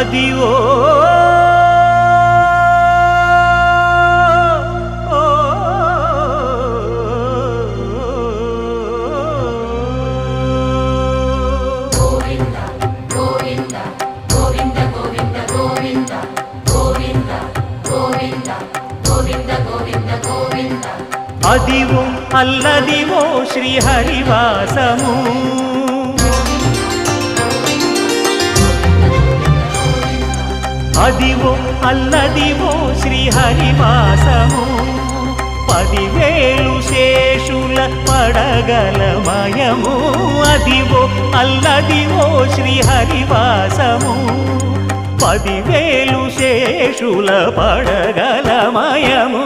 Adivo Adivo Alladivo శ్రీహరివాసము Adivo Alladivo శ్రీహరివాసము 10,000 శేషుల పడగలమయము Adivo Alladivo శ్రీహరివాసము 10,000 శేషుల పడగలమయము